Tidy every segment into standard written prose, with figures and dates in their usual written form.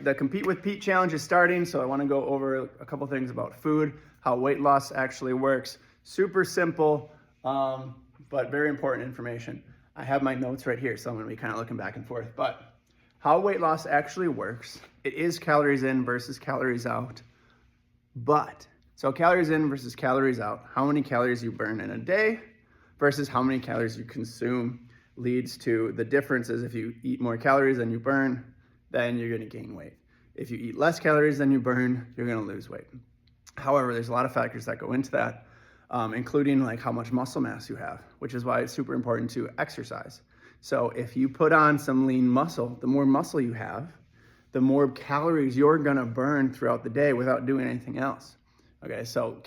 The Compete with Pete challenge is starting, so I want to go over a couple things about food, how weight loss actually works. Super simple, but very important information. I have my notes right here, so I'm going to be kind of looking back and forth. But how weight loss actually works, it is calories in versus calories out. So calories in versus calories out, how many calories you burn in a day versus how many calories you consume leads to the differences. If you eat more calories than you burn, then you're going to gain weight. If you eat less calories than you burn, you're going to lose weight. However, there's a lot of factors that go into that, including like how much muscle mass you have, which is why it's super important to exercise. So if you put on some lean muscle, the more muscle you have, the more calories you're going to burn throughout the day without doing anything else. Okay, so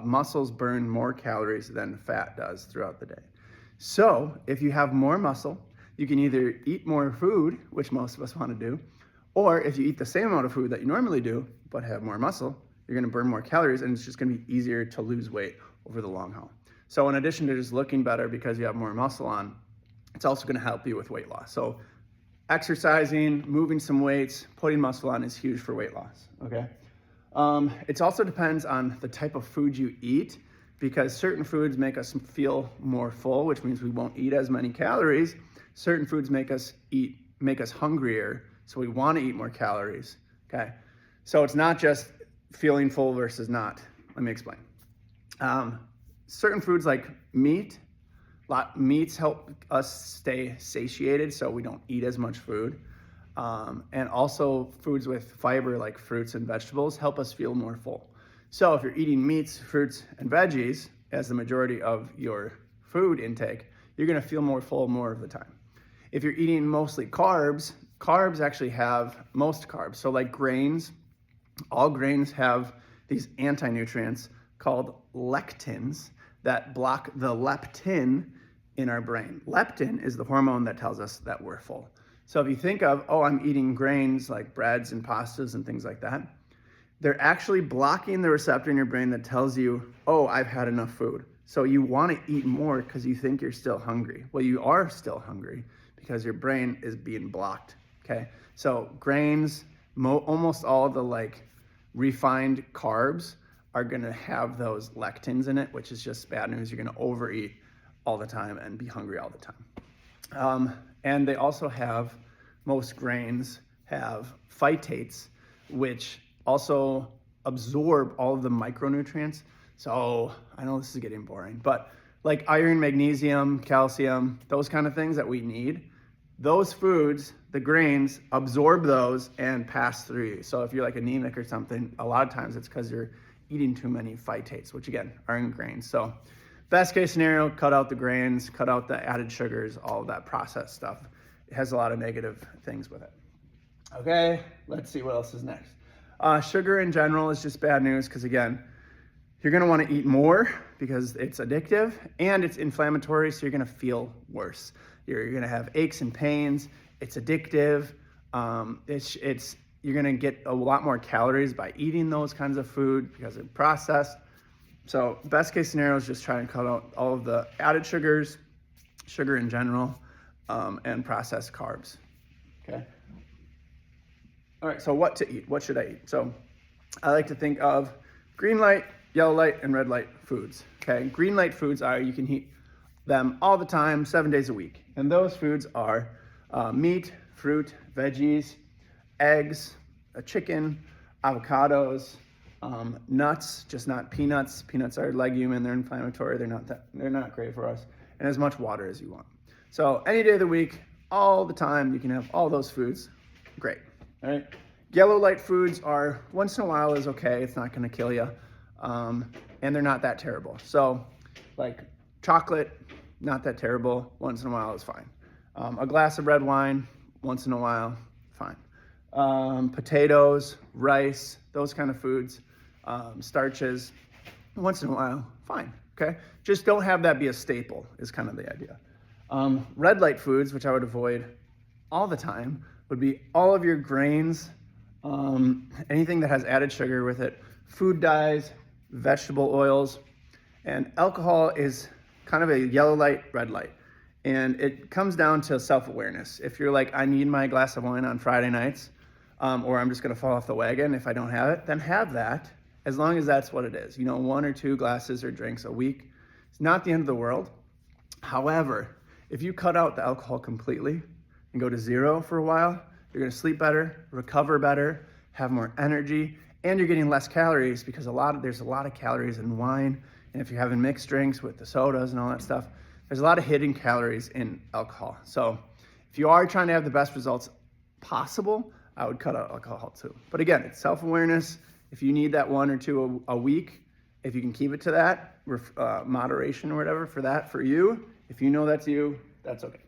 muscles burn more calories than fat does throughout the day. So if you have more muscle, you can either eat more food, which most of us want to do, or if you eat the same amount of food that you normally do, but have more muscle, you're going to burn more calories, and it's just going to be easier to lose weight over the long haul. So in addition to just looking better because you have more muscle on, it's also going to help you with weight loss. So exercising, moving some weights, putting muscle on is huge for weight loss, okay? It also depends on the type of food you eat, because certain foods make us feel more full, which means we won't eat as many calories. Certain foods make us hungrier, so we want to eat more calories, okay? So it's not just feeling full versus not. Let me explain. Certain foods like meats help us stay satiated, so we don't eat as much food. And also foods with fiber like fruits and vegetables help us feel more full. So if you're eating meats, fruits, and veggies as the majority of your food intake, you're gonna feel more full more of the time. If you're eating mostly carbs actually have most carbs. So like grains, all grains have these anti-nutrients called lectins that block the leptin in our brain. Leptin is the hormone that tells us that we're full. So if you think of, oh, I'm eating grains like breads and pastas and things like that, they're actually blocking the receptor in your brain that tells you, oh, I've had enough food. So you want to eat more because you think you're still hungry. Well, you are still hungry because your brain is being blocked, okay? So grains, almost all of the like refined carbs are gonna have those lectins in it, which is just bad news. You're gonna overeat all the time and be hungry all the time. And they also have, most grains have phytates, which also absorb all of the micronutrients. So I know this is getting boring, but like iron, magnesium, calcium, those kind of things that we need, those foods, the grains, absorb those and pass through you. So if you're like anemic or something, a lot of times it's because you're eating too many phytates, which again, are in grains. So best case scenario, cut out the grains, cut out the added sugars, all of that processed stuff. It has a lot of negative things with it. Okay, let's see what else is next. Sugar in general is just bad news because again, you're gonna wanna eat more because it's addictive and it's inflammatory, so you're gonna feel worse. You're gonna have aches and pains, it's addictive, you're gonna get a lot more calories by eating those kinds of food because they're processed. So best case scenario is just try and cut out all of the added sugars, sugar in general, and processed carbs, okay? All right, so what to eat? What should I eat? So I like to think of green light, yellow light, and red light foods, okay? Green light foods are, you can eat them all the time, 7 days a week. And those foods are meat, fruit, veggies, eggs, chicken, avocados, nuts, just not peanuts. Peanuts are a legume and they're inflammatory. They're not great for us. And as much water as you want. So any day of the week, all the time, you can have all those foods. Great, all right? Yellow light foods are, once in a while is okay. It's not gonna kill you. And they're not that terrible. So like chocolate, not that terrible. Once in a while is fine. A glass of red wine, once in a while, fine. Potatoes, rice, those kind of foods, starches, once in a while, fine, okay? Just don't have that be a staple is kind of the idea. Red light foods, which I would avoid all the time, would be all of your grains, anything that has added sugar with it, food dyes, vegetable oils, and alcohol is kind of a yellow light, red light. And it comes down to self-awareness. If you're like, I need my glass of wine on Friday nights, or I'm just going to fall off the wagon if I don't have it, then have that, as long as that's what it is. 1 or 2 glasses or drinks a week. It's not the end of the world. However, if you cut out the alcohol completely and go to 0 for a while, you're going to sleep better, recover better, have more energy, and you're getting less calories because there's a lot of calories in wine. And if you're having mixed drinks with the sodas and all that stuff, there's a lot of hidden calories in alcohol. So if you are trying to have the best results possible, I would cut out alcohol too. But again, it's self-awareness. If you need that 1 or 2 a week, if you can keep it to that, moderation or whatever for you, if you know that's you, that's okay.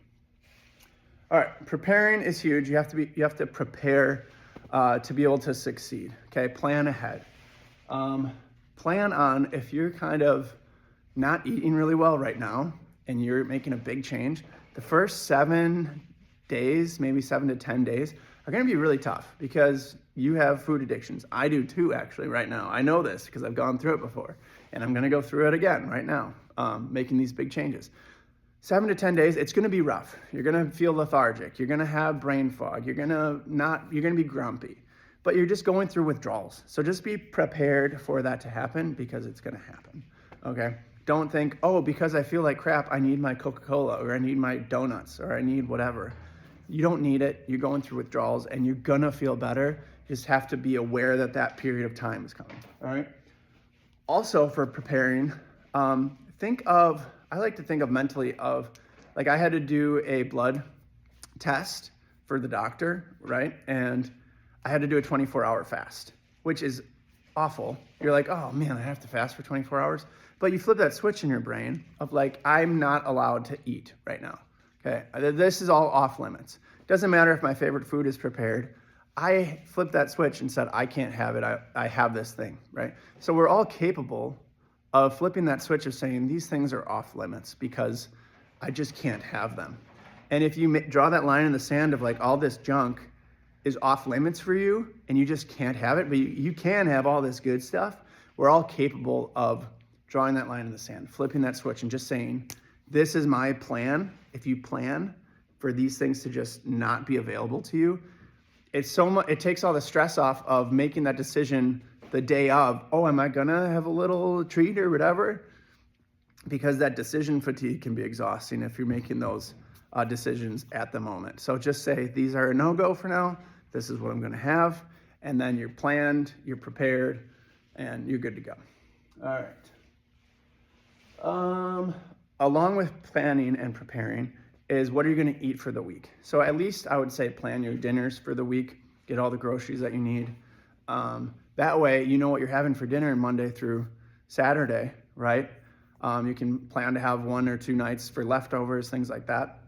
All right, preparing is huge. You have to prepare to be able to succeed. Okay, plan ahead. Plan on, if you're kind of not eating really well right now and you're making a big change, the first 7 days, maybe 7 to 10 days, are going to be really tough because you have food addictions. I do too, actually, right now. I know this because I've gone through it before, and I'm going to go through it again right now, making these big changes. 7 to 10 days, it's going to be rough. You're going to feel lethargic. You're going to have brain fog. You're going to be grumpy, but you're just going through withdrawals. So just be prepared for that to happen because it's going to happen. Okay. Don't think, oh, because I feel like crap, I need my Coca-Cola or I need my donuts or I need whatever. You don't need it. You're going through withdrawals and you're going to feel better. You just have to be aware that period of time is coming. All right. Also for preparing, I like to think of mentally of, like, I had to do a blood test for the doctor, right? And I had to do a 24-hour fast, which is awful. You're like, oh man, I have to fast for 24 hours. But you flip that switch in your brain of like, I'm not allowed to eat right now. Okay, this is all off limits. Doesn't matter if my favorite food is prepared. I flipped that switch and said, I can't have it. I have this thing, right? So we're all capable of flipping that switch of saying these things are off limits because I just can't have them. And if you draw that line in the sand of like all this junk is off limits for you and you just can't have it, but you can have all this good stuff, we're all capable of drawing that line in the sand, flipping that switch and just saying, this is my plan. If you plan for these things to just not be available to you, it takes all the stress off of making that decision the day of, oh, am I gonna have a little treat or whatever? Because that decision fatigue can be exhausting if you're making those decisions at the moment. So just say, these are a no-go for now. This is what I'm gonna have. And then you're planned, you're prepared, and you're good to go. All right. Along with planning and preparing is what are you going to eat for the week? So at least I would say plan your dinners for the week, get all the groceries that you need. That way you know what you're having for dinner Monday through Saturday, right? You can plan to have 1 or 2 nights for leftovers, things like that.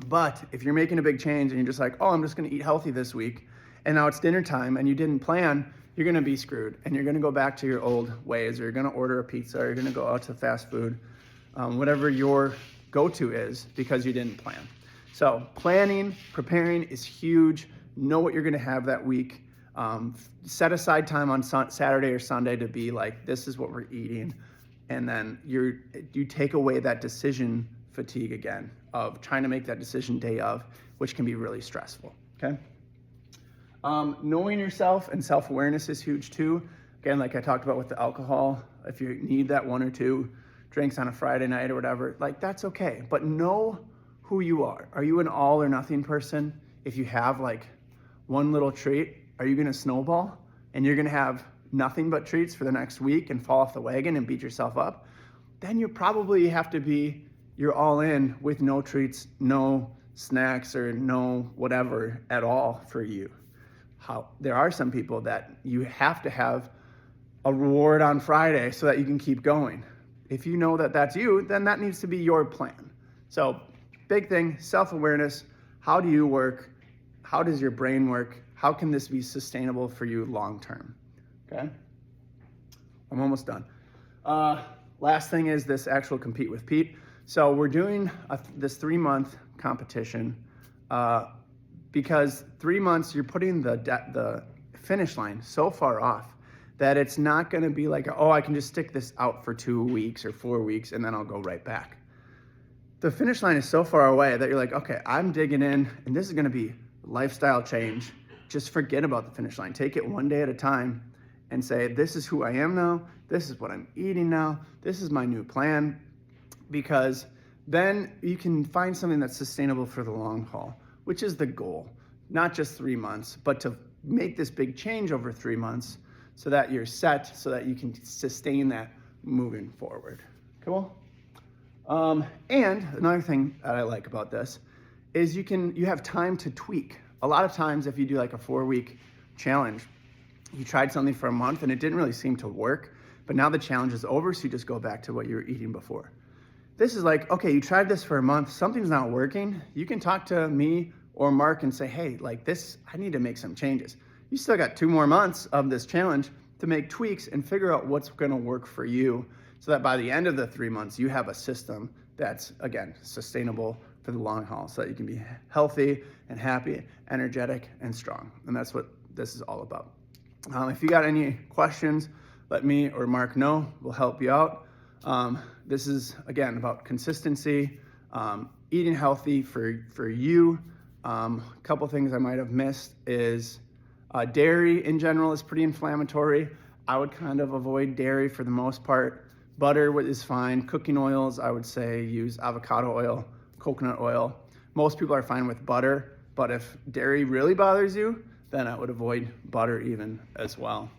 But if you're making a big change and you're just like, oh, I'm just going to eat healthy this week, and now it's dinner time and you didn't plan, you're going to be screwed and you're going to go back to your old ways, or you're going to order a pizza, or you're going to go out to fast food. Whatever your go-to is, because you didn't plan. So planning, preparing is huge. Know what you're going to have that week. Set aside time on Saturday or Sunday to be like, this is what we're eating. And then you take away that decision fatigue again of trying to make that decision day of, which can be really stressful. Okay. Knowing yourself and self-awareness is huge too. Again, like I talked about with the alcohol, if you need that 1 or 2 drinks on a Friday night or whatever, like that's okay. But know who you are. Are you an all or nothing person? If you have like 1 little treat, are you gonna snowball and you're gonna have nothing but treats for the next week and fall off the wagon and beat yourself up? Then you probably have to be, you're all in with no treats, no snacks, or no whatever at all for you. There are some people that you have to have a reward on Friday so that you can keep going. If you know that that's you, then that needs to be your plan. So big thing, self-awareness. How do you work? How does your brain work? How can this be sustainable for you long-term? Okay, I'm almost done. Last thing is this actual Compete with Pete. So we're doing this 3-month competition because 3 months, you're putting the finish line so far off that it's not going to be like, oh, I can just stick this out for 2 weeks or 4 weeks and then I'll go right back. The finish line is so far away that you're like, okay, I'm digging in and this is going to be lifestyle change, just forget about the finish line. Take it one day at a time and say, this is who I am now. This is what I'm eating now. This is my new plan. Because then you can find something that's sustainable for the long haul, which is the goal. Not just 3 months, but to make this big change over 3 months so that you're set, so that you can sustain that moving forward. Cool? And another thing that I like about this is you have time to tweak. A lot of times if you do like a 4-week challenge, you tried something for a month and it didn't really seem to work, but now the challenge is over, so you just go back to what you were eating before. This is like, okay, you tried this for a month, something's not working. You can talk to me or Mark and say, hey, like this, I need to make some changes. You still got 2 more months of this challenge to make tweaks and figure out what's gonna work for you so that by the end of the 3 months, you have a system that's, again, sustainable for the long haul so that you can be healthy and happy, energetic and strong. And that's what this is all about. If you got any questions, let me or Mark know. We'll help you out. This is, again, about consistency, eating healthy for you. A couple things I might have missed is dairy in general is pretty inflammatory. I would kind of avoid dairy for the most part. Butter is fine. Cooking oils, I would say use avocado oil, coconut oil. Most people are fine with butter, but if dairy really bothers you, then I would avoid butter even as well.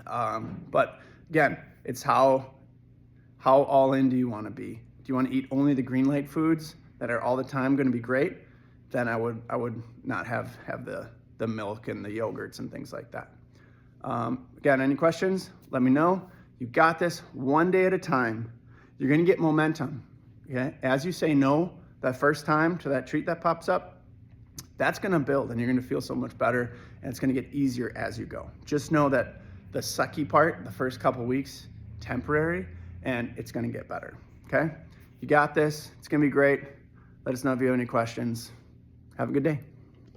But again, it's how all in do you want to be? Do you want to eat only the green light foods that are all the time going to be great? Then I would not have the milk and the yogurts and things like that. Again, any questions? Let me know. You got this one day at a time. You're going to get momentum. Okay? As you say no that first time to that treat that pops up, that's going to build and you're going to feel so much better and it's going to get easier as you go. Just know that the sucky part, the first couple weeks, temporary, and it's going to get better. Okay? You got this. It's going to be great. Let us know if you have any questions. Have a good day.